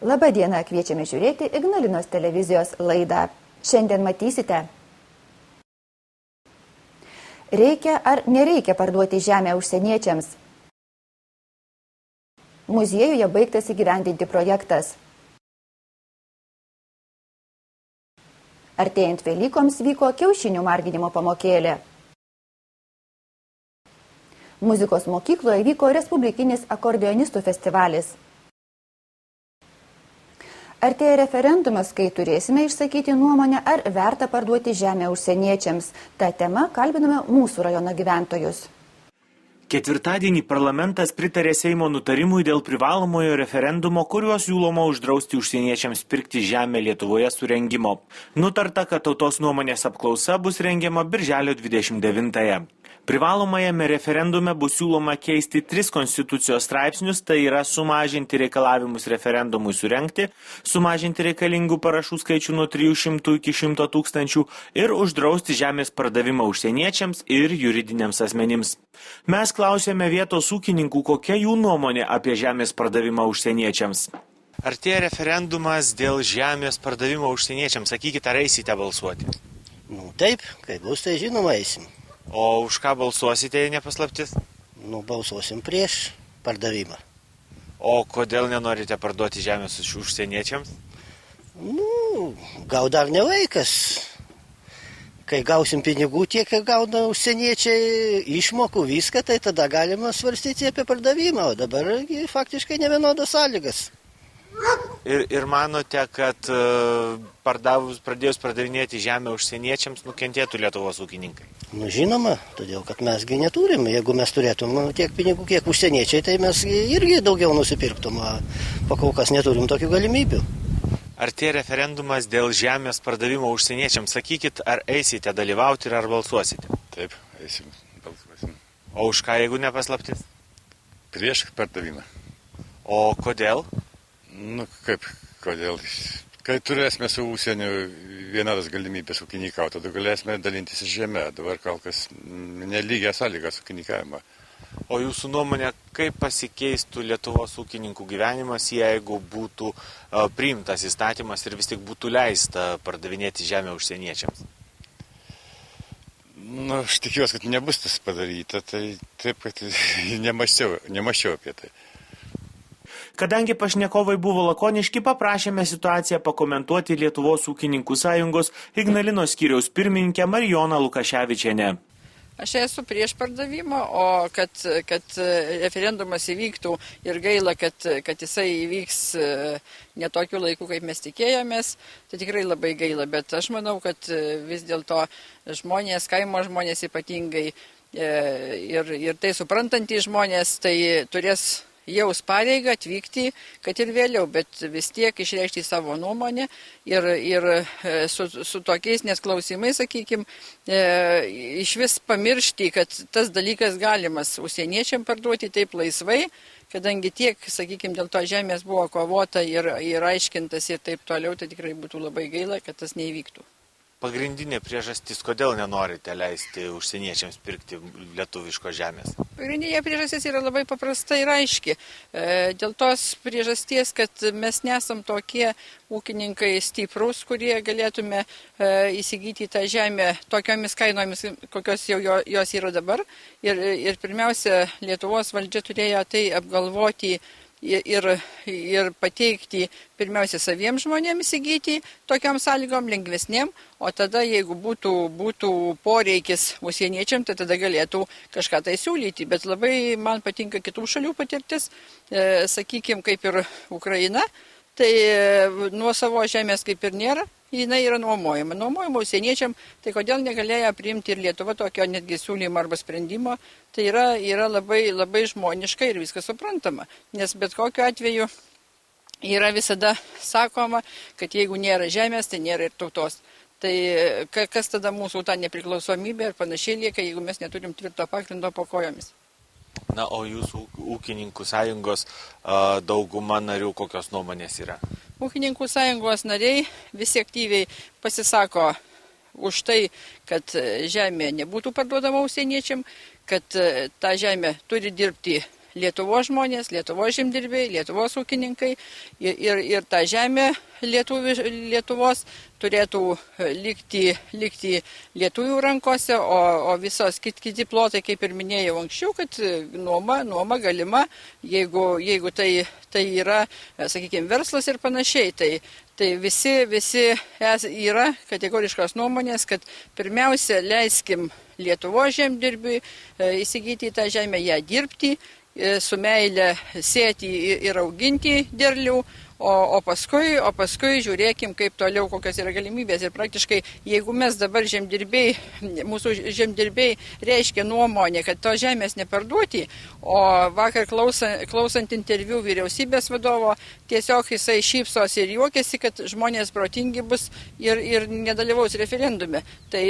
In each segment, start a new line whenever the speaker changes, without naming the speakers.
Labadiena, kviečiame žiūrėti Ignalinos televizijos laidą. Šiandien matysite. Reikia ar nereikia parduoti žemę užsieniečiams? Muziejuje baigtas įgyvendinti projektas. Artėjant Velykoms vyko kiaušinių marginimo pamokėlė. Muzikos mokykloje vyko Respublikinis akordeonistų festivalis. Artėja referendumas, kai turėsime išsakyti nuomonę, ar verta parduoti žemę užsieniečiams. Ta tema kalbiname mūsų rajono gyventojus.
Ketvirtadienį parlamentas pritarė Seimo nutarimui dėl privalomojo referendumo, kuriuo siūloma uždrausti užsieniečiams pirkti žemę Lietuvoje surengimo. Nutarta, kad tautos nuomonės apklausa bus rengiama birželio 29-ąją. Privalomajame referendume bus siūloma keisti 3 konstitucijos straipsnius, tai yra sumažinti reikalavimus referendumui surengti, sumažinti reikalingų parašų skaičių nuo 300 iki 100 tūkstančių ir uždrausti žemės pardavimą užsieniečiams ir juridiniams asmenims. Mes klausėme vietos ūkininkų, kokia jų nuomonė apie žemės pardavimą užsieniečiams. Artėja referendumas dėl žemės pardavimo užsieniečiams. Sakykite, ar eisite balsuoti?
Taip, kai bus, tai žinoma eisim.
O už ką balsuosite, jei nepaslaptis?
Balsuosim prieš pardavimą.
O kodėl nenorite parduoti žemės užsieniečiams?
Gal dar ne laikas. Kai gausim pinigų tiek, kai gauna užsieniečiai išmokų viską, tai tada galima svarstyti apie pardavimą, o dabar faktiškai nevienodos sąlygas.
Ir manote, kad pradėjus pardavinėti žemę užsieniečiams nukentėtų Lietuvos ūkininkai?
Žinoma, todėl kad mesgi neturim. Jeigu mes turėtum tiek pinigų, kiek užsieniečiai, tai mes irgi daugiau nusipirktum, o kol kas neturim tokių galimybių.
Artėja referendumas dėl žemės pardavimo užsieniečiams. Sakykit, ar eisite dalyvauti ir ar balsuosite?
Taip, eisim, balsuosim.
O už ką, jeigu nepaslaptis?
Prieš pardavimą.
O kodėl?
Kaip, kodėl? Kai turėsime su užsieniu vienodas galimybės ūkininkauti, tada galėsime dalintis žemę. Dabar kol kas nelygia sąlygas ūkininkavimą.
O jūsų nuomonė, kaip pasikeistų Lietuvos ūkininkų gyvenimas, jeigu būtų priimtas įstatymas ir vis tik būtų leista pardavinėti žemę užsieniečiams?
Aš tikiuosi, kad nebus tas padaryta, tai taip, kad nemaščiau apie tai.
Kadangi pašnekovai buvo lakoniški, paprašėme situaciją pakomentuoti Lietuvos ūkininkų sąjungos Ignalinos skyriaus pirmininkę Marijoną Lukaševičienę.
Aš esu prieš pardavimą, o kad referendumas įvyktų ir gaila, kad jisai įvyks ne tokiu laiku, kaip mes tikėjomės, tai tikrai labai gaila, bet aš manau, kad vis dėlto žmonės, kaimo žmonės ypatingai ir tai suprantantys žmonės, tai turės jaus pareigą atvykti, kad ir vėliau, bet vis tiek išreikšti savo nuomonę ir su tokiais nesklausimais, sakykime, iš vis pamiršti, kad tas dalykas galimas užsieniečiam parduoti taip laisvai, kadangi tiek, sakykime, dėl to žemės buvo kovota ir aiškintas ir taip toliau, tai tikrai būtų labai gaila, kad tas neįvyktų.
Pagrindinė priežastis, kodėl nenorite leisti užsieniečiams pirkti lietuviško žemės?
Pagrindinė priežastis yra labai paprasta ir aiški. Dėl tos priežasties, kad mes nesam tokie ūkininkai stiprus, kurie galėtume įsigyti tą žemę tokiomis kainomis, kokios jau jos yra dabar. Ir pirmiausia, Lietuvos valdžia turėjo tai apgalvoti ir pateikti pirmiausia saviems žmonėms įsigyti tokiam sąlygom lengvesnėm, o tada jeigu būtų poreikis užsieniečiam, tai tada galėtų kažką tai siūlyti. Bet labai man patinka kitų šalių patirtis, sakykime, kaip ir Ukraina, tai nuo savo žemės kaip ir nėra. Jinai yra nuomojama užsieniečiam, tai kodėl negalėjo priimti ir Lietuva tokio netgi siūlymo arba sprendimo, tai yra labai, labai žmoniška ir viskas suprantama, nes bet kokiu atveju yra visada sakoma, kad jeigu nėra žemės, tai nėra ir tautos. Tai kas tada mūsų ta nepriklausomybė ir panašiai lieka, jeigu mes neturim tvirto pagrindo po kojomis.
Na, o jūsų ūkininkų sąjungos dauguma narių kokios nuomonės yra?
Ūkininkų sąjungos nariai visi aktyviai pasisako už tai, kad žemė nebūtų parduodama užsieniečiam, kad ta žemė turi dirbti Lietuvos žmonės, Lietuvos žemdirbiai, Lietuvos ūkininkai ir ta žemė Lietuvos turėtų likti lietuvių rankose, o visos kiti plotai, kaip ir minėjau anksčiau, kad nuoma galima, jeigu tai yra, sakykime, verslas ir panašiai. Tai visi yra kategoriškos nuomonės, kad pirmiausia leiskim Lietuvos žemdirbiui įsigyti tą žemę, ją dirbti, su meile sėti ir auginti derlių, o paskui žiūrėkim, kaip toliau, kokios yra galimybės. Ir praktiškai, jeigu mes dabar mūsų žemdirbiai reiškia nuomonę, kad to žemės neparduoti, o vakar klausant interviu vyriausybės vadovo, tiesiog jisai šypsos ir juokiasi, kad žmonės protingi bus ir nedalyvaus referendume. Tai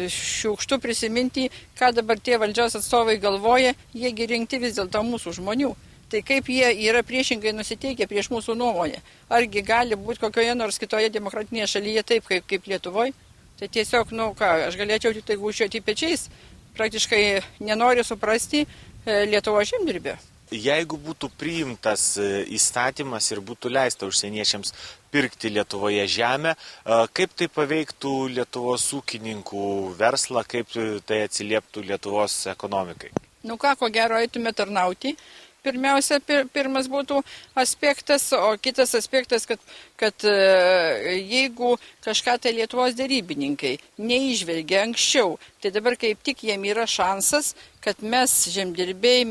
šiukštu prisiminti, ką dabar tie valdžios atstovai galvoja, jiegi rinkti vis dėlto mūsų žmonių. Tai kaip jie yra priešingai nusiteikę prieš mūsų nuomonę. Argi gali būti kokioje nors kitoje demokratinėje šalyje taip, kaip Lietuvoje? Tai tiesiog, aš galėčiau tik tai gūžčioti pečiais. Praktiškai nenoriu suprasti Lietuvos žemdirbio.
Jeigu būtų priimtas įstatymas ir būtų leista užsieniečiams pirkti Lietuvoje žemę, kaip tai paveiktų Lietuvos ūkininkų verslą, kaip tai atsilieptų Lietuvos ekonomikai?
Ko gero eitume tarnauti. Pirmiausia, pirmas būtų aspektas, o kitas aspektas, kad jeigu kažką tai Lietuvos derybininkai neižvelgia anksčiau, tai dabar kaip tik jiem yra šansas, kad mes žemdirbiai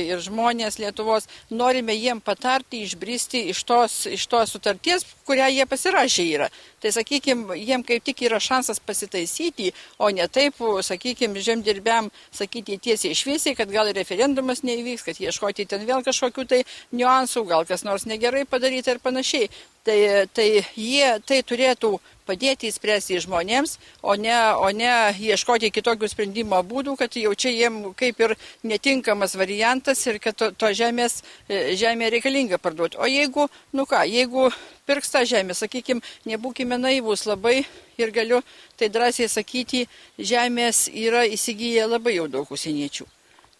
ir žmonės Lietuvos norime jiem patarti išbristi iš tos sutarties, kurią jie pasirašė yra. Tai, sakykime, jiem kaip tik yra šansas pasitaisyti, o ne taip, sakykime, žemdirbiam sakyti tiesiai šviesiai, kad gal referendumas neįvyks, kad ieškoti ten vėl kažkokių tai niuansų, gal kas nors negerai padaryti ir panašiai. Tai jie tai turėtų padėti įspręsti žmonėms, o ne ieškoti kitokių sprendimo būdų, kad jau čia jiem kaip ir netinkamas variantas ir kad to žemė reikalinga parduoti. O jeigu pirks tą žemę, sakykime, nebūkime naivūs labai ir galiu tai drąsiai sakyti, žemės yra įsigiję labai jau daug užsieniečių.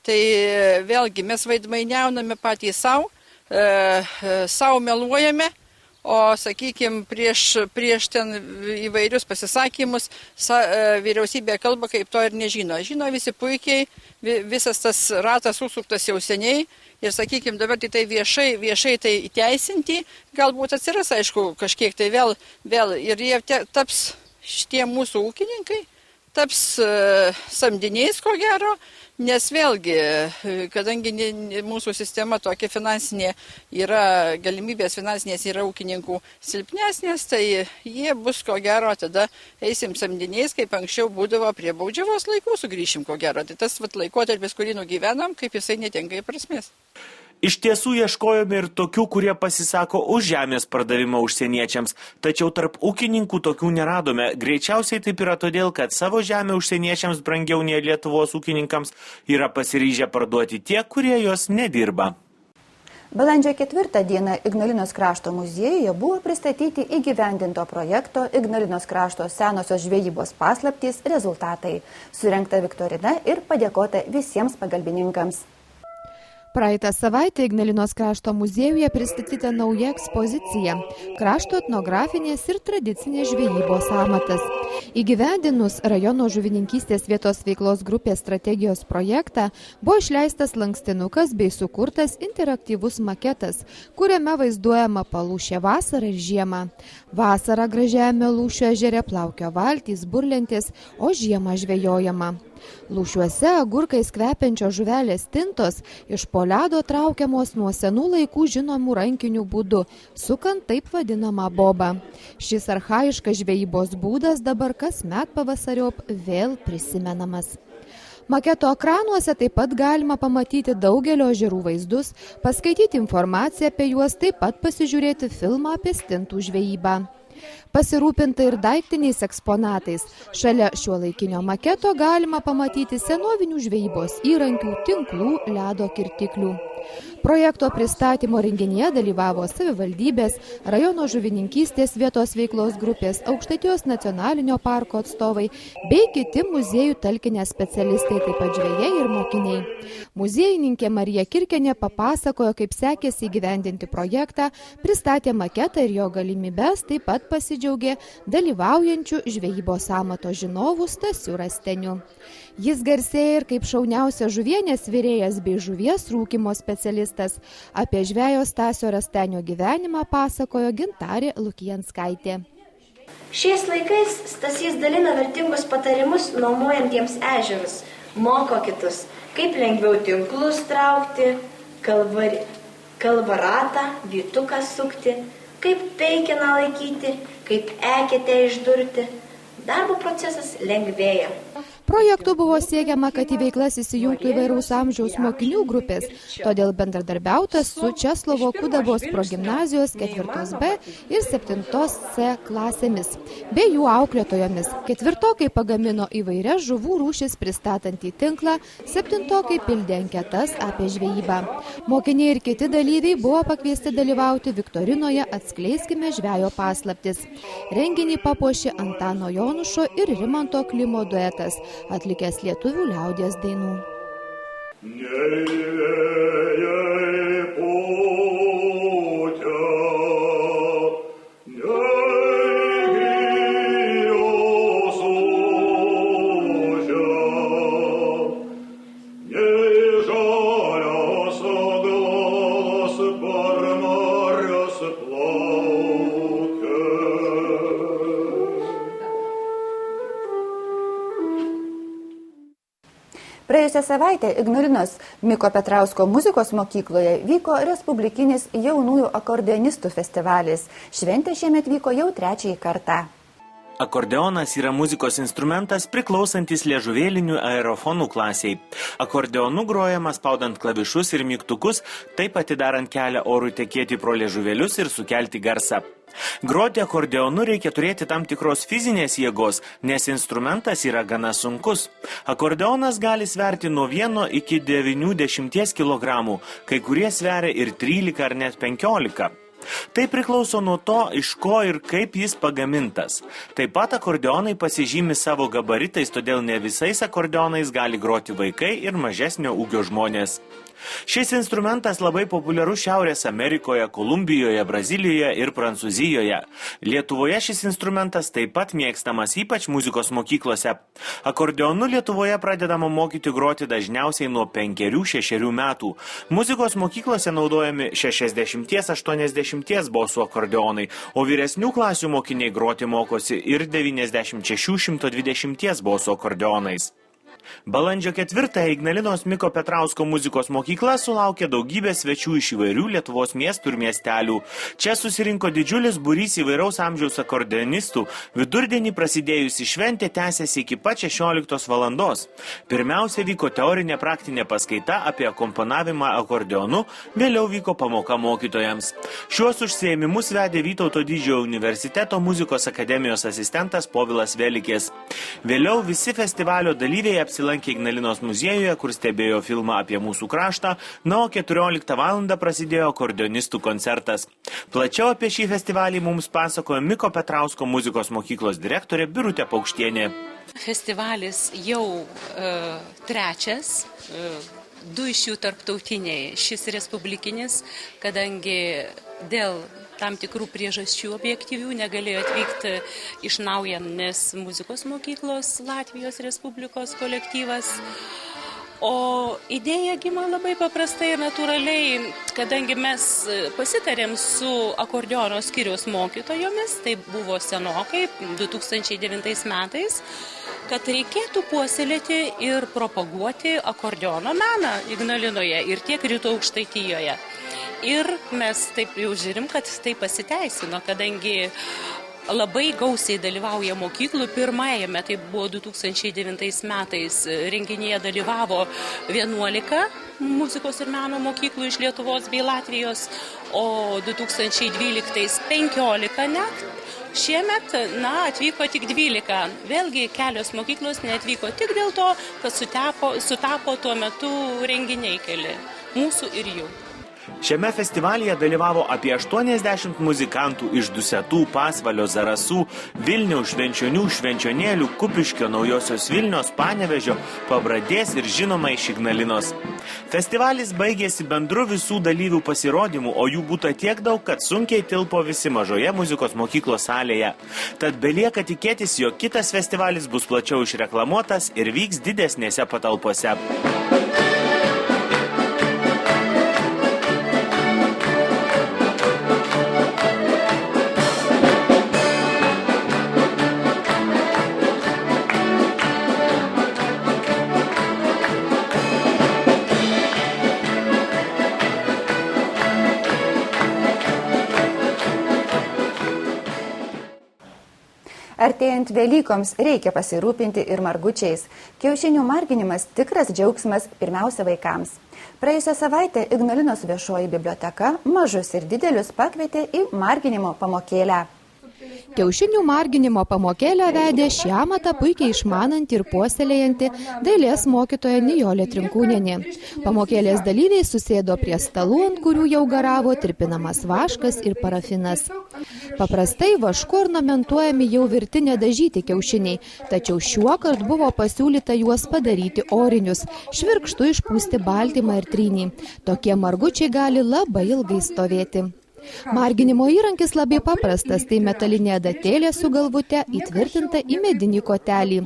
Tai vėlgi mes vaidmainiauname patys savo meluojame, o, sakykime, prieš ten įvairius pasisakymus vyriausybė kalba, kaip to ir nežino. Žino visi puikiai, visas tas ratas užsuktas jau seniai ir, sakykime, dabar tai viešai tai įteisinti, galbūt atsiras, aišku, kažkiek tai vėl ir jie taps šitie mūsų ūkininkai, taps samdiniais, ko gero. Nes vėlgi, kadangi mūsų sistema tokia finansinė yra, galimybės finansinės yra ūkininkų silpnesnės, tai jie bus, ko gero, tada eisim samdiniais, kaip anksčiau būdavo prie baudžiavos laikų, sugrįšim, ko gero. Tai tas laikotarpis, kurį nugyvenam, kaip jisai netenka prasmės.
Iš tiesų ieškojome ir tokių, kurie pasisako už žemės pardavimą užsieniečiams, tačiau tarp ūkininkų tokių neradome. Greičiausiai taip yra todėl, kad savo žemę užsieniečiams brangiau nei Lietuvos ūkininkams yra pasiryžę parduoti tie, kurie jos nedirba.
Balandžio 4 dieną Ignalinos krašto muziejuje buvo pristatyti įgyvendinto projekto Ignalinos krašto senosios žvejybos paslaptys rezultatai. Surengta viktorina ir padėkota visiems pagalbininkams.
Praeitą savaitę Ignalinos krašto muziejuje pristatyta nauja ekspozicija – krašto etnografinės ir tradicinės žvejybos amatas. Įgyvendinus rajono žuvininkystės vietos veiklos grupės strategijos projektą buvo išleistas lankstinukas bei sukurtas interaktyvus maketas, kuriame vaizduojama Palūšė vasarą ir žiemą. Vasarą gražiajame Lūšio ežere plaukio valtys, burlentės, o žiemą žvejojama. Lūšiuose agurkais kvepiančios žuvelės tintos iš po ledo traukiamos nuo senų laikų žinomų rankiniu būdu, sukant taip vadinamą bobą. Šis archaiškas žvejybos būdas dabar kasmet pavasariop vėl prisimenamas. Maketo ekranuose taip pat galima pamatyti daugelio ežerų vaizdus, paskaityti informaciją apie juos, taip pat pasižiūrėti filmą apie stintų žvejybą. Pasirūpinta ir daiktiniais eksponatais. Šalia šiuolaikinio maketo galima pamatyti senovinių žvejybos įrankių, tinklų, ledo kirtiklių. Projekto pristatymo renginyje dalyvavo savivaldybės, rajono žuvininkystės vietos veiklos grupės, Aukštaitijos nacionalinio parko atstovai bei kiti muziejų talkinę specialistai, taip pat žvejai ir mokiniai. Muziejininkė Marija Kirkenė papasakojo, kaip sekėsi įgyvendinti projektą, pristatė maketą ir jo galimybes, taip pat pasidžiaugė dalyvaujančių žvejybos amato žinovų Stasiu Rasteniu. Jis garsėja ir kaip šauniausias žuvienės virėjas bei žuvies rūkymo specialistas. Apie žvejo Stasio Rastenio gyvenimą pasakojo Gintarė Lukijanskaitė.
Šiais laikais Stasys dalina vertingus patarimus nuomojantiems ežerus, moko kitus, kaip lengviau tinklus traukti, kalvaratą, vytuką sukti, kaip peikiną laikyti, kaip eketę išdurti. Darbo procesas lengvėja.
Projektu buvo siekiama, kad į veiklas įsijungtų įvairaus amžiaus mokinių grupės, todėl bendradarbiauta su Česlovo Kudabos progimnazijos 4B ir 7C klasėmis, bei jų auklėtojomis. 4tokai pagamino įvairias žuvų rūšis pristatant į tinklą, 7tokai pildė anketas apie žvejybą. Mokiniai ir kiti dalyviai buvo pakviesti dalyvauti viktorinoje Atskleiskime žvejo paslaptis. Renginį papuošė Antano Jonušo ir Rimanto Klimo duetas, atlikęs lietuvių liaudies dainų.
Praėjusią savaitę Ignalinos Miko Petrausko muzikos mokykloje vyko Respublikinis jaunųjų akordeonistų festivalis. Šventė šiemet vyko jau 3. kartą.
Akordeonas yra muzikos instrumentas priklausantis liežuvėlinių aerofonų klasiai. Akordeonu grojama spaudant klavišus ir mygtukus, taip atidarant kelią orui tekėti pro liežuvėlius ir sukelti garsą. Groti akordeonu reikia turėti tam tikros fizinės jėgos, nes instrumentas yra gana sunkus. Akordeonas gali sverti nuo 1 iki 90 kg, kai kurie sveria ir 13 ar net 15. Tai priklauso nuo to, iš ko ir kaip jis pagamintas. Taip pat akordeonai pasižymi savo gabaritais, todėl ne visais akordeonais gali groti vaikai ir mažesnio ūgio žmonės. Šis instrumentas labai populiarus Šiaurės Amerikoje, Kolumbijoje, Brazilijoje ir Prancūzijoje. Lietuvoje šis instrumentas taip pat mėgstamas, ypač muzikos mokyklose. Akordeonu Lietuvoje pradedama mokyti groti dažniausiai nuo 5-6 metų. Muzikos mokyklose naudojami 60-80 bosų akordeonai, o vyresnių klasių mokiniai groti mokosi ir 96-120 bosų akordeonais. Balandžio 4 Ignalinos Miko Petrausko muzikos mokykla sulaukė daugybės svečių iš įvairių Lietuvos miestų ir miestelių. Čia susirinko didžiulis būrys įvairaus amžiaus akordeonistų. Vidurdienį prasidėjusi šventė tęsėsi iki pat 16 valandos. Pirmiausia vyko teorinė praktinė paskaita apie akomponavimą akordeonu, vėliau vyko pamoka mokytojams. Šiuos užsiėmimus vedė Vytauto Didžiojo universiteto muzikos akademijos asistentas Povilas Velikės. Vėliau visi festivalio dalyviai apsilankė Ignalinos muziejuje, kur stebėjo filmą apie mūsų kraštą, o 14 valandą prasidėjo akordeonistų koncertas. Plačiau apie šį festivalį mums pasakojo Miko Petrausko muzikos mokyklos direktorė Birutė Paukštienė.
Festivalis jau 3, 2 iš jų tarptautiniai, šis respublikinis, kadangi dėl tam tikrų priežasčių objektyvių negalėjo atvykti iš Naujanės muzikos mokyklos Latvijos Respublikos kolektyvas. O idėja gimė labai paprastai ir natūraliai, kadangi mes pasitarėm su akordeono skyriaus mokytojomis, tai buvo senokai, 2009 metais, kad reikėtų puoselėti ir propaguoti akordeono meną Ignalinoje ir tiek Rytų Aukštaitijoje. Ir mes taip jau žiūrim, kad tai pasiteisino, kadangi labai gausiai dalyvauja mokyklų. Pirmajame, tai buvo 2009 metais, renginyje dalyvavo 11 muzikos ir meno mokyklų iš Lietuvos bei Latvijos, o 2012 15 net. Šiemet, atvyko tik 12. Vėlgi kelios mokyklos neatvyko tik dėl to, kad sutapo tuo metu renginiai keli. mūsų ir jų.
Šiame festivalyje dalyvavo apie 80 muzikantų iš Dusetų, Pasvalio, Zarasų, Vilniaus, Švenčionių, Švenčionėlių, Kupiškio, Naujosios Vilnios, Panevėžio, Pabradės ir žinoma iš Ignalinos. Festivalis baigėsi bendru visų dalyvių pasirodymu, o jų būta tiek daug, kad sunkiai tilpo visi mažoje muzikos mokyklos salėje. Tad belieka tikėtis, jog kitas festivalis bus plačiau išreklamuotas ir vyks didesnėse patalpose.
Artėjant Velykoms reikia pasirūpinti ir margučiais. Kiaušinių marginimas tikras džiaugsmas pirmiausia vaikams. Praėjusią savaitę Ignalinos viešoji biblioteka mažus ir didelius pakvietė į marginimo pamokėlę.
Kiaušinių marginimo pamokėlę vedė šį amatą puikiai išmananti ir puoselėjanti dailės mokytoja Nijolė Trinkūnienė. Pamokėlės dalyviai susėdo prie stalų, ant kurių jau garavo tirpinamas vaškas ir parafinas. Paprastai vašku ornamentuojami jau virtinė dažyti kiaušiniai, tačiau šiuokart buvo pasiūlyta juos padaryti orinius, švirkštu išpūsti baltymą ir trynį. Tokie margučiai gali labai ilgai stovėti. Marginimo įrankis labai paprastas, tai metalinė adatėlė su galvute įtvirtinta į medinį kotelį.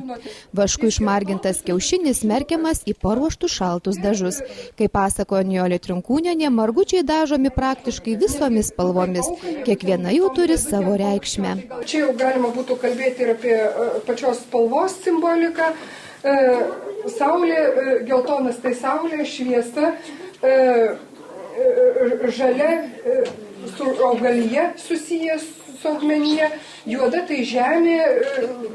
Vašku išmargintas kiaušinis merkiamas į paruoštus šaltus dažus. Kaip pasakojo Nijolė Trinkūnienė, margučiai dažomi praktiškai visomis spalvomis. Kiekviena jų turi savo reikšmę.
Čia jau galima būtų kalbėti ir apie pačios spalvos simboliką. Saulė, geltonas tai saulė, šviesa, žalia su augalyje susijęs su augmenyje, juoda tai žemė,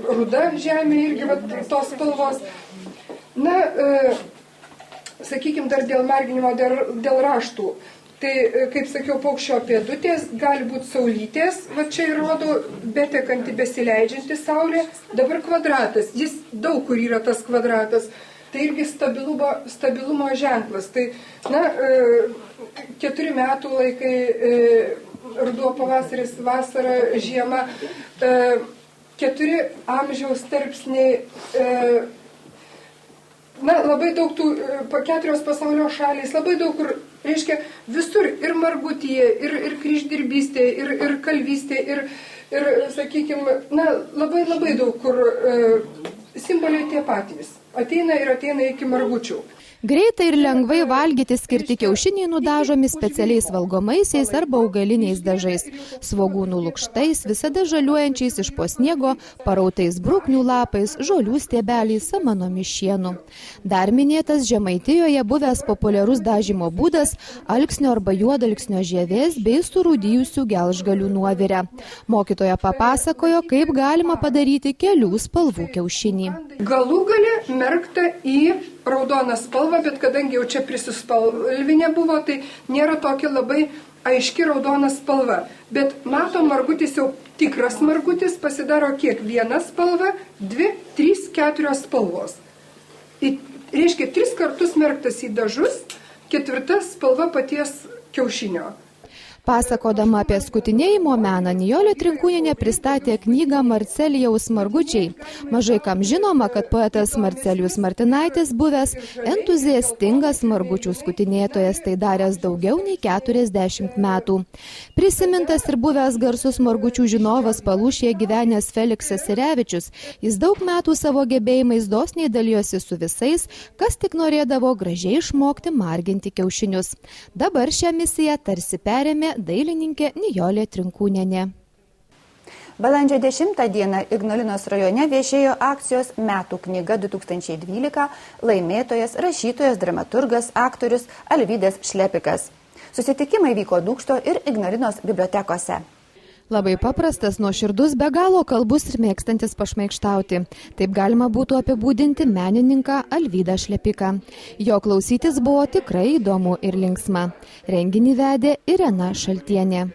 ruda žemė irgi tos spalvos. Na, sakykime, dar dėl marginimo, dėl raštų. Tai, kaip sakiau, paukščio pėdutės, gali būti saulytės, va čia ir rodo betekanti, besileidžianti saulė, dabar kvadratas, jis daug kur yra tas kvadratas. Tai irgi stabilumo ženklas. Tai, na, 4 metų laikai, ruduo, pavasaris, vasara, žiema, 4 amžiaus tarpsniai, na, labai daug tų, 4 pasaulio šalys, labai daug kur, reiškia, visur ir margutyje, ir kryždirbystė, ir kalvystė, ir sakykime, na, labai daug kur simboliai tie patys. Ateina iki margučių.
Greitai ir lengvai valgyti skirti kiaušiniai nudažomi specialiais valgomaisiais arba augaliniais dažais, svogūnų lukštais, visada žaliuojančiais iš po sniego, parautais bruknių lapais, žolių stiebeliais, samanomis šienu. Dar minėtas Žemaitijoje buvęs populiarus dažymo būdas alksnio arba juodalksnio žievės bei surūdijusių gelžgalių nuovirę. Mokytoja papasakojo, kaip galima padaryti kelių spalvų kiaušinį.
Galų gale merkta į raudoną spalvą, bet kadangi jau čia prisispalvinė buvo, tai nėra tokia labai aiški raudona spalva. Bet matom, margutis jau tikras margutis pasidaro kiek? 1 spalva, 2, 3, 4 spalvos. Reiškia, 3 kartus merktas į dažus, 4 spalva paties kiaušinio.
Pasakodama apie skutinėjimo meną, Nijolė Trinkūnienė pristatė knygą Marcelijaus margučiai. Mažai kam žinoma, kad poetas Marcelijus Martinaitis buvęs entuziastingas margučių skutinėtojas, tai daręs daugiau nei 40 metų. Prisimintas ir buvęs garsus margučių žinovas Palūšėje gyvenęs Feliksas Sirevičius, jis daug metų savo gebėjimais dosniai dalijosi su visais, kas tik norėdavo gražiai išmokti marginti kiaušinius. Dabar šią misiją tarsi perėmė dailininkė Nijolė Trinkūnienė.
Balandžio 10 dieną Ignalinos rajone viešėjo akcijos Metų knyga 2012 laimėtojas, rašytojas, dramaturgas, aktorius Alvydas Šlepikas. Susitikimai vyko Dūkšto ir Ignalinos bibliotekose.
Labai paprastas, nuoširdus, be galo kalbus ir mėgstantis pašmaikštauti. Taip galima būtų apibūdinti menininką Alvydą Šlepiką. Jo klausytis buvo tikrai įdomu ir linksma. Renginį vedė Irena Šaltienė.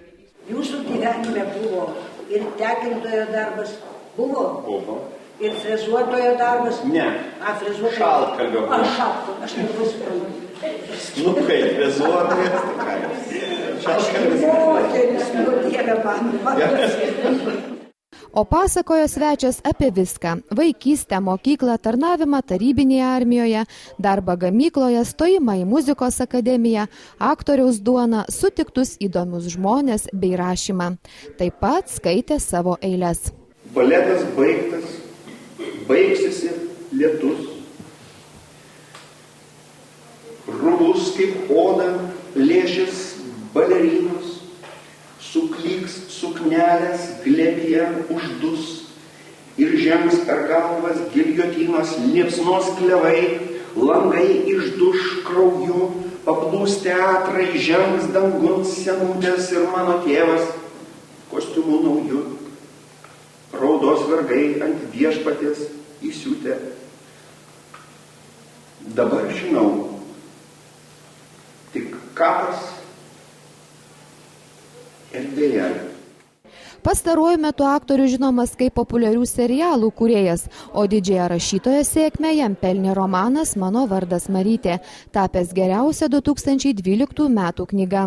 Jūsų gyvenime buvo ir tekintojo darbas? Buvo. Ir frezuotojo darbas?
Ne.
Frezuotojo.
Šaltkalvio.
Šaltkalvio. Aš nepasiprantu.
Nu kaip, vizuotojas, tai
Moteris, nu Dieve mano.
O pasakojo svečias apie viską – vaikystę, mokyklą, tarnavimą tarybinėje armijoje, darbą gamykloje, stojimą į muzikos akademiją, aktoriaus duoną, sutiktus įdomius žmonės bei rašymą. Taip pat skaitė savo eiles.
Baletas baigtas, baigsiasi lietus. Rūbus kaip oda, lėšis balerinos, suklyks suknelės glėbyje uždus ir žengs per galvas giljotinos liepsnos klevai, langai išduš krauju, paplūs teatrai, žengs dangun senutės ir mano tėvas kostiumu nauju. Raudos vergai ant viešpatės įsiūtė. Dabar žinau, tik kapas ir beje.
Pastaruoju metu aktorius žinomas kaip populiarių serialų kūrėjas, o didžiąją rašytojo sėkmę jam pelnė romanas Mano vardas Marytė, tapęs geriausia 2012 metų knyga.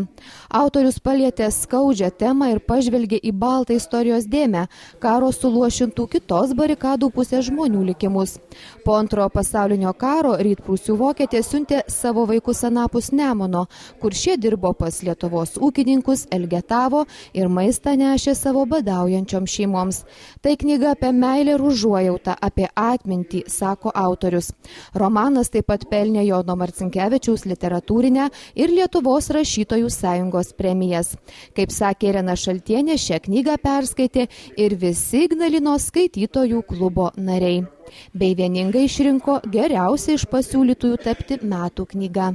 Autorius palietė skaudžią temą ir pažvelgė į baltą istorijos dėmę, karo suluošintų kitos barikadų pusės žmonių likimus. Po antrojo pasaulinio karo rytprūsių vokietė siuntė savo vaikus anapus Nemuno, kur šie dirbo pas Lietuvos ūkininkus, elgetavo ir maistą nešė savo badaujančioms šeimoms. Tai knyga apie meilę ir užuojautą, apie atmintį, sako autorius. Romanas taip pat pelnė Jono Marcinkevičiaus literatūrinę ir Lietuvos rašytojų sąjungos premijas. Kaip sakė Irena Šaltienė, šią knygą perskaitė ir visi Ignalinos skaitytojų klubo nariai. Bei vieningai išrinko geriausiai iš pasiūlytųjų tapti metų knyga.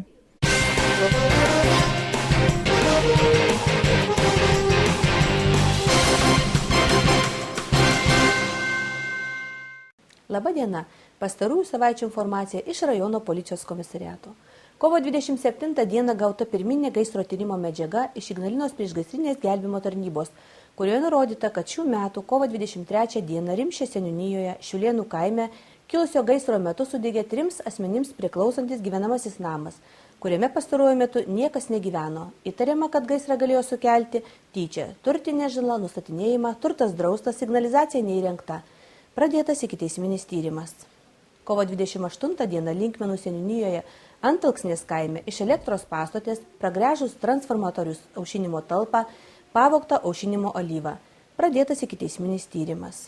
Labadiena, pastarųjų savaičių informacija iš rajono policijos komisariato. Kovo 27 dieną gauta pirminė gaisro tyrimo medžiaga iš Ignalinos priešgaisrinės gelbėjimo tarnybos, kurioje nurodyta, kad šių metų kovo 23 dieną Rimšės seniūnijoje Šiūlėnų kaime kilusio gaisro metu sudegė 3 asmenims priklausantis gyvenamasis namas, kuriame pastaruoju metu niekas negyveno. Įtariama, kad gaisrą galėjo sukelti tyčia, turtinė žala, nustatinėjimą, turtas draustas, signalizacija neįrengta. Pradėtas ikiteisminis tyrimas. Kovo 28 dieną Linkmenų seniūnijoje Antalksnės kaime iš elektros pastotės pragręžus transformatorius aušinimo talpą pavogta aušinimo alyva. Pradėtas ikiteisminis tyrimas.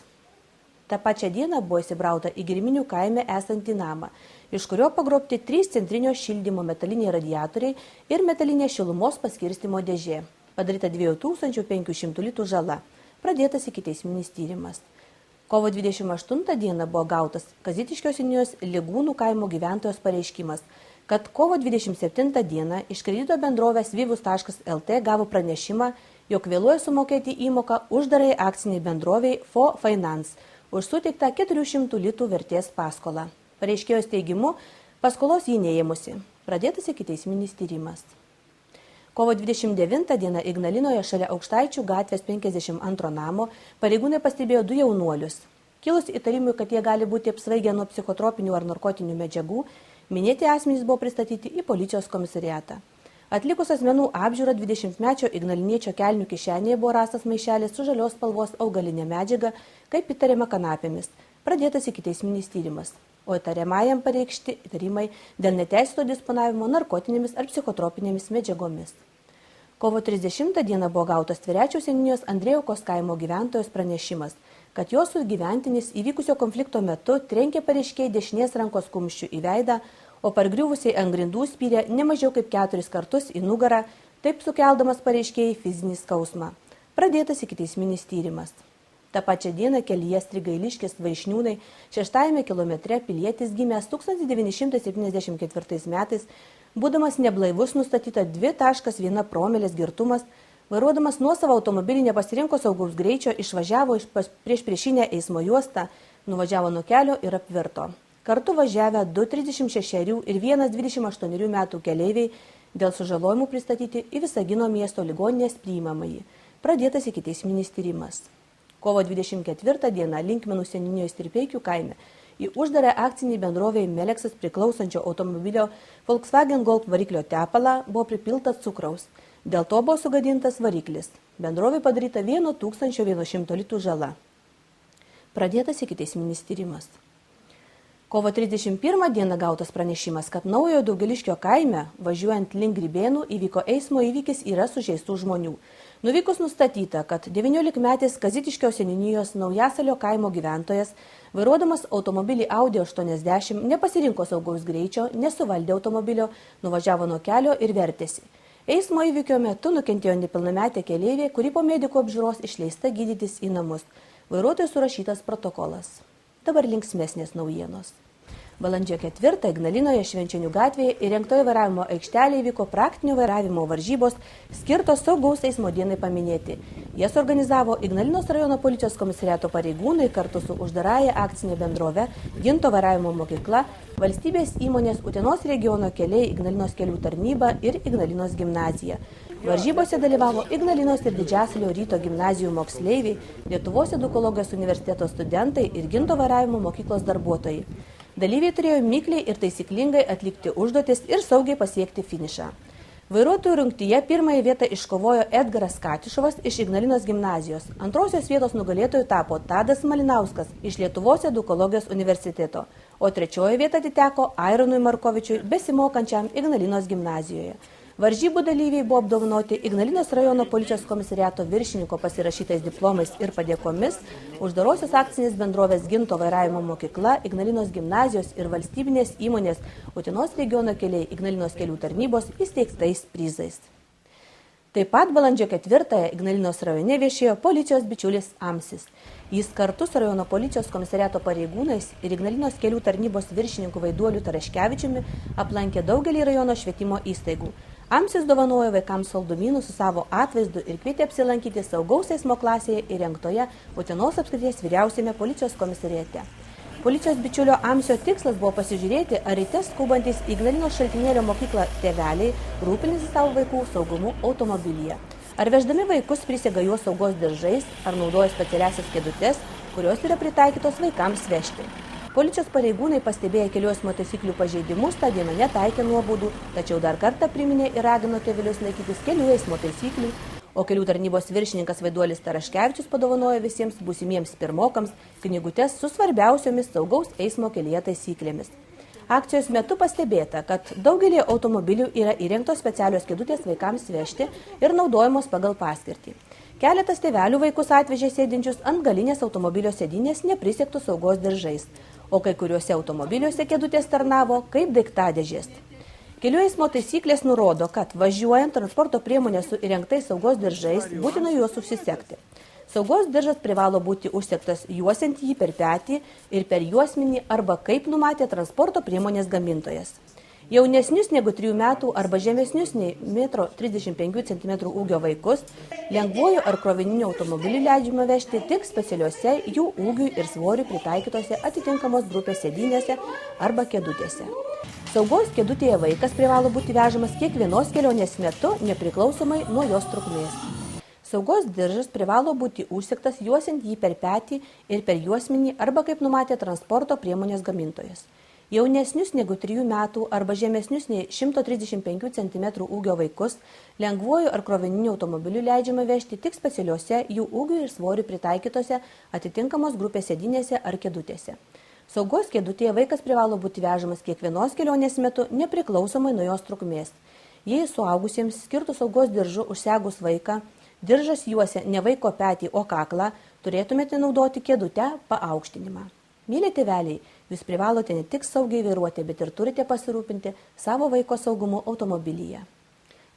Ta pačia diena buvo įsibrauta į Girminių kaime esantį namą, iš kurio pagrobti 3 centrinio šildymo metaliniai radiatoriai ir metalinė šilumos paskirstymo dėžė. Padaryta 2500 litrų žala. Pradėtas ikiteisminis tyrimas. Kovo 28 dieną buvo gautas Kazitiškio seniūnijos Ligūnų kaimo gyventojos pareiškimas, kad kovo 27 dieną iš kredito bendrovės Vivus.lt gavo pranešimą, jog vėluoja sumokėti įmoką uždarai akciniai bendroviai FO Finance už suteiktą 400 litrų vertės paskolą. Pareiškėjos teigimu, paskolos jį neėmusi. Pradėtas ikiteisminis tyrimas. Kovo 29 dieną Ignalinoje šalia Aukštaičių gatvės 52 namo pareigūnai pastebėjo 2 jaunuolius. Kilus įtarimui, kad jie gali būti apsvaigę nuo psichotropinių ar narkotinių medžiagų, minėti asmenys buvo pristatyti į policijos komisariatą. Atlikus asmenų apžiūrą 20-mečio Ignaliniečio kelnių kišenėje buvo rastas maišelis su žalios spalvos augalinė medžiaga, kaip įtariama kanapėmis. Pradėtas ikiteisminis tyrimas, o įtariamajam pareikšti įtarimai dėl neteisėto disponavimo narkotinėmis ar psichotropinėmis medžiagomis. Kovo 30 dieną buvo gautas Tverečiaus seniūnijos Andrėjaukos kaimo gyventojos pranešimas, kad jos sugyventinis įvykusio konflikto metu trenkė pareiškėjai dešinės rankos kumščių į veidą, o pargriuvusiai ant grindų spyrė ne mažiau kaip 4 kartus į nugarą, taip sukeldamas pareiškėjai fizinį skausmą. Pradėtas ikiteisminis tyrimas. Ta pačia diena kelyje Strigailiškis Vaišniūnai 6 kilometre pilietis gimęs 1974 metais, būdamas neblaivus nustatyta 2,1 promilės girtumas, vairuodamas nuosavą automobilį nepasirinko saugaus greičio, išvažiavo prieš priešinę eismo juostą, nuvažiavo nuo kelio ir apvirto. Kartu važiavę 2,36 ir 1,28 metų keleiviai dėl sužalojimų pristatyti į Visagino miesto ligoninės priimamąjį. Pradėtas ikiteisminis tyrimas. Kovo 24 dieną Linkmenų seniūnijos Stripeikių kaime į uždarą akcinį bendrovę Melexas priklausančio automobilio Volkswagen Golf variklio tepalą buvo pripilta cukraus. Dėl to buvo sugadintas variklis. Bendrovė padaryta 1100 litrų žala. Pradėtas ikiteisminis tyrimas. Kovo 31 dieną gautas pranešimas, kad Naujojo Daugeliškio kaime, važiuojant link Grybėnų, įvyko eismo įvykis, yra sužeistų žmonių. Nuvykus nustatyta, kad 19-metis Kazitiškio seniūnijos Naujasalio kaimo gyventojas, vairuodamas automobilį Audi 80, nepasirinko saugaus greičio, nesuvaldė automobilio, nuvažiavo nuo kelio ir vertėsi. Eismo įvykio metu nukentėjo nepilnametė keleivė, kuri po medikų apžiūros išleista gydytis į namus. Vairuotojui surašytas protokolas. Dabar linksmesnės naujienos. Balandžio 4 Ignalinoje Švenčionių gatvėje įrengtoje vairavimo aikštelėje vyko praktinio vairavimo varžybos skirtos saugaus eismo dienai paminėti. Jas organizavo Ignalinos rajono policijos komisariato pareigūnai kartu su uždarąja akcinė bendrove, Ginto vairavimo mokykla, valstybės įmonės Utenos regiono keliai, Ignalinos kelių tarnyba ir Ignalinos gimnazija. Varžybose dalyvavo Ignalinos ir Didžiasalio ryto gimnazijų moksleiviai, Lietuvos edukologijos universiteto studentai ir Ginto vairavimo mokyklos darbuotojai. Dalyviai turėjo mikliai ir taisyklingai atlikti užduotis ir saugiai pasiekti finišą. Vairuotojų rungtyje pirmąją vietą iškovojo Edgaras Katišovas iš Ignalinos gimnazijos. Antrosios vietos nugalėtojų tapo Tadas Malinauskas iš Lietuvos edukologijos universiteto, o trečioji vieta atiteko Aironui Markovičiui besimokančiam Ignalinos gimnazijoje. Varžybų dalyviai buvo apdovanoti Ignalinos rajono policijos komisariato viršininko pasirašytais diplomais ir padėkomis, uždarosios akcinės bendrovės Ginto vairavimo mokykla, Ignalinos gimnazijos ir valstybinės įmonės Utenos regiono keliai Ignalinos kelių tarnybos įsteigtais prizais. Taip pat balandžio 4 Ignalinos rajone viešėjo policijos bičiulis Amsis. Jis kartu su rajono policijos komisariato pareigūnais ir Ignalinos kelių tarnybos viršininku Vaiduoliu Taraškevičiumi aplankė daugelį rajono švietimo įstaigų. Amsis dovanojo vaikams saldumynų su savo atvaizdu ir kvietė apsilankyti saugaus eismo klasėje įrengtoje Utenos apskrities vyriausiame policijos komisariate. Policijos bičiulio Amsio tikslas buvo pasižiūrėti, ar ryte skubantys Ignalinos Šaltinėlio mokyklą tėveliai rūpinasi savo vaikų saugumu automobilyje. Ar veždami vaikus prisega juos saugos diržais, ar naudoja specialiasias kėdutes, kurios yra pritaikytos vaikams vežti. Policijos pareigūnai pastebėję kelių eismo taisyklių pažeidimus tą dieną netaikė nuobaudų, tačiau dar kartą priminė ir ragino tėvelius laikytis kelių eismo taisyklių, o kelių tarnybos viršininkas Vaiduolis Taraškevičius padovanojo visiems būsimiems pirmokams knygutes su svarbiausiomis saugaus eismo kelyje taisyklėmis. Akcijos metu pastebėta, kad daugelį automobilių yra įrengtos specialios kėdutės vaikams vežti ir naudojamos pagal paskirtį. Keletas tėvelių vaikus atvežė sėdinčius ant galinės automobilio sėdynės neprisegtų saugos diržais, o kai kuriuose automobiliuose kėdutės tarnavo kaip daiktadėžės. Kelių eismo taisyklės nurodo, kad važiuojant transporto priemonę su įrengtais saugos diržais būtina juos užsisegti. Saugos diržas privalo būti užsegtas juosiant jį per petį ir per juosmenį arba kaip numatė transporto priemonės gamintojas. Jaunesnius negu 3 metų arba žemesnius nei 1,35 cm ūgio vaikus lengvuoju ar krovininiu automobiliu leidžiama vežti tik specialiuose jų ūgiui ir svoriui pritaikytose atitinkamos grupės sėdynėse arba kėdutėse. Saugos kėdutėje vaikas privalo būti vežamas kiekvienos kelionės metu nepriklausomai nuo jos trukmės. Saugos diržas privalo būti užsegtas juosiant jį per petį ir per juosmenį arba kaip numatė transporto priemonės gamintojas. Jaunesnius negu 3 metų arba žemesnius nei 135 cm ūgio vaikus lengvuoju ar krovininiu automobiliu leidžiama vežti tik specialiuose jų ūgiui ir svoriui pritaikytose atitinkamos grupės sėdynėse ar kėdutėse. Saugos kėdutėje vaikas privalo būti vežamas kiekvienos kelionės metu nepriklausomai nuo jos trukmės. Jei suaugusiems skirtų saugos diržu užsegus vaiką, diržas juosia ne vaiko petį, o kaklą, turėtumėte naudoti kėdutę paaukštinimą. Mėly tėveliai, jūs privalote ne tik saugiai vairuoti, bet ir turite pasirūpinti savo vaiko saugumu automobilyje.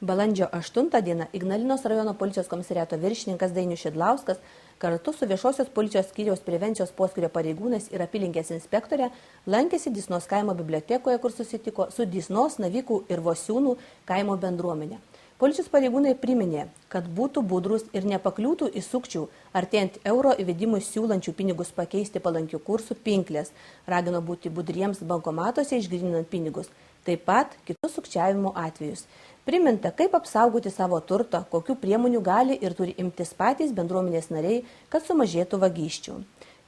Balandžio 8 dieną Ignalinos rajono policijos komisariato viršininkas Dainius Šidlauskas kartu su viešosios policijos skyriaus prevencijos poskyrio pareigūnais ir apylinkės inspektorė lankėsi Dysnos kaimo bibliotekoje, kur susitiko su Dysnos, Navikų ir Vosiūnų kaimo bendruomenė. Policijos pareigūnai priminė, kad būtų budrus ir nepakliūtų į sukčių, artėjant euro įvedimui siūlančių pinigus pakeisti palankių kursų pinklės, ragino būti budriems bankomatuose išgryninant pinigus, taip pat kitus sukčiavimo atvejus. Priminta, kaip apsaugoti savo turtą, kokių priemonių gali ir turi imtis patys bendruomenės nariai, kad sumažėtų vagysčių.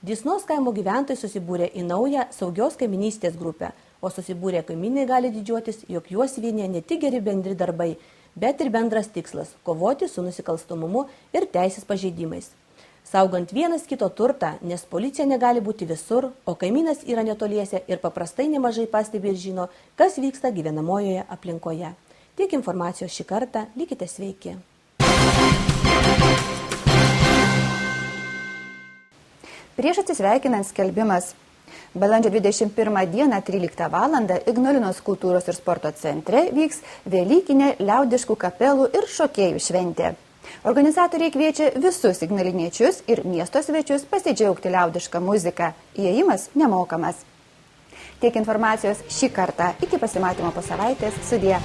Dysnos kaimo gyventojai susibūrė į naują saugios kaiminystės grupę, o susibūrė kaimynai gali didžiuotis, jog juos vienyje ne tik geri bendri darbai, bet ir bendras tikslas – kovoti su nusikalstamumu ir teisės pažeidimais. Saugant vienas kito turtą, nes policija negali būti visur, o kaimynas yra netoliese ir paprastai nemažai pastebi ir žino, kas vyksta gyvenamojoje aplinkoje. Tiek informacijos šį kartą, likite sveiki.
Prieš atsisveikinant skelbimas. Balandžio 21 dieną 13 val. Ignalinos kultūros ir sporto centre vyks Velykinė liaudiškų kapelų ir šokėjų šventė. Organizatoriai kviečia visus ignaliniečius ir miesto svečius pasidžiaugti liaudišką muziką. Įėjimas nemokamas. Tiek informacijos šį kartą. Iki pasimatymo po savaitės. Sudie.